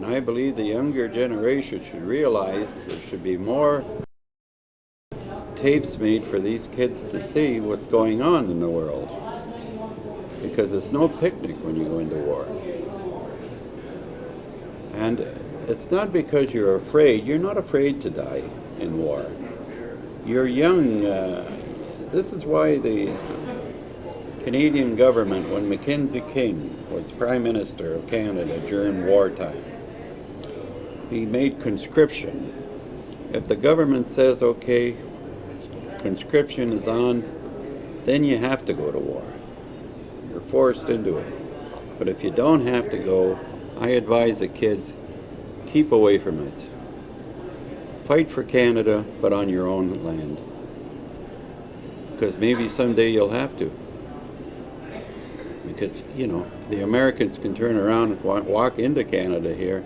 I believe the younger generation should realize there should be more tapes made for these kids to see what's going on in the world. Because it's no picnic when you go into war. And it's not because you're afraid. You're not afraid to die in war. You're young. This is why the Canadian government, when Mackenzie King was Prime Minister of Canada during wartime, he made conscription. If the government says, okay, conscription is on, then you have to go to war. You're forced into it. But if you don't have to go, I advise the kids, keep away from it. Fight for Canada, but on your own land. Because maybe someday you'll have to. Because, you know, the Americans can turn around and walk into Canada here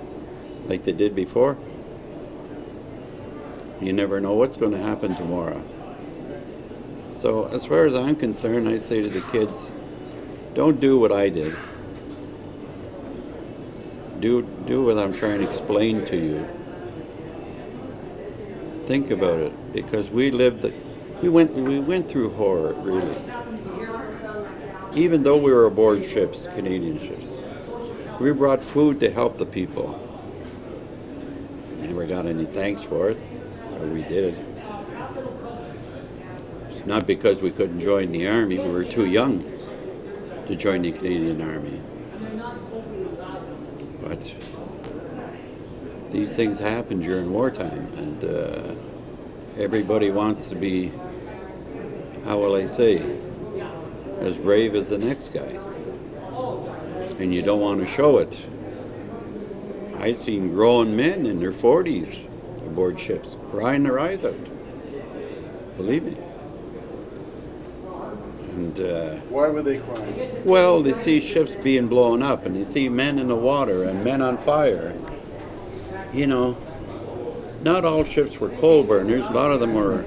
like they did before. You never know what's going to happen tomorrow. So as far as I'm concerned, I say to the kids, don't do what I did. Do what I'm trying to explain to you. Think about it, because we went through horror, really. Even though we were aboard ships, Canadian ships, we brought food to help the people. We never got any thanks for it, but we did it. It's not because we couldn't join the army, we were too young to join the Canadian Army. But these things happen during wartime, and everybody wants to be, how will I say, as brave as the next guy. And you don't want to show it. I've seen grown men in their 40s aboard ships crying their eyes out. Believe me. And why were they crying? well, they see ships being blown up, and they see men in the water and men on fire. You know, not all ships were coal burners. A lot of them were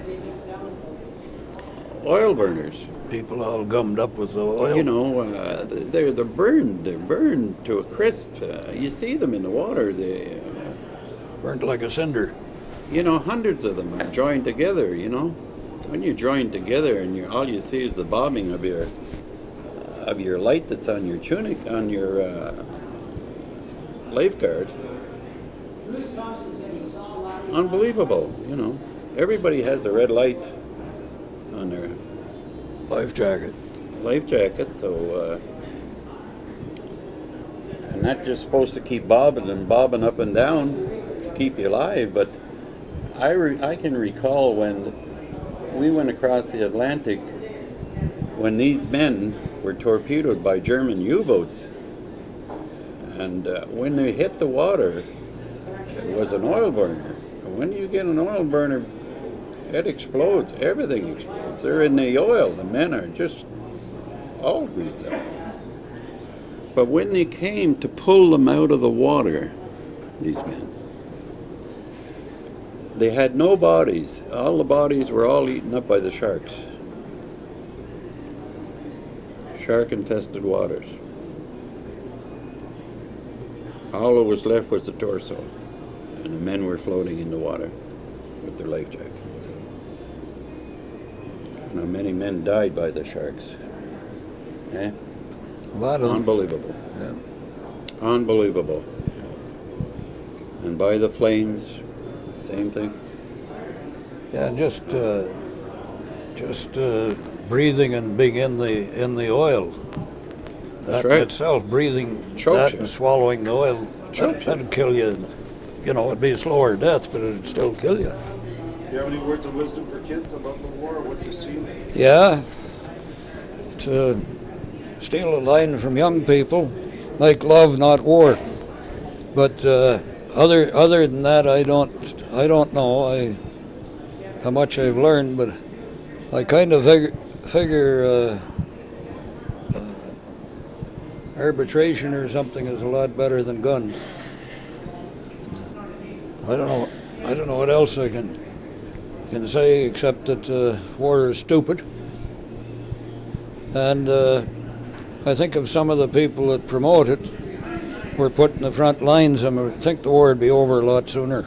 oil burners. People all gummed up with the oil. You know, they're burned. They're burned to a crisp. You see them in the water. They burnt like a cinder. You know, hundreds of them are joined together. You know, when you join together and all you see is the bobbing of your light that's on your tunic, on your lifeguard. It's unbelievable. You know, everybody has a red light on their life jacket. So and that's just supposed to keep bobbing up and down to keep you alive. But I can recall when we went across the Atlantic, when these men were torpedoed by German U-boats, and when they hit the water, it was an oil burner. And when you get an oil burner, it explodes. Everything explodes. They're in the oil. The men are just all greased up. But when they came to pull them out of the water, these men, they had no bodies. All the bodies were all eaten up by the sharks. Shark-infested waters. All that was left was the torso, and the men were floating in the water with their life jackets. You know, many men died by the sharks. Eh? A lot of them. Unbelievable. Yeah. Unbelievable. And by the flames, same thing. Yeah, just breathing and being in the oil. That's that right. In itself, breathing Chokes that you. and swallowing the oil, that'd kill you. You know, it'd be a slower death, but it'd still kill you. Do you have any words of wisdom for kids about the war, what you see? Yeah. To steal a line from young people, make love, not war. But other than that, I don't know how much I've learned, but I kind of figure arbitration or something is a lot better than guns. I don't know what else I can say except that war is stupid. And I think of some of the people that promote it, were put in the front lines, and I think the war would be over a lot sooner.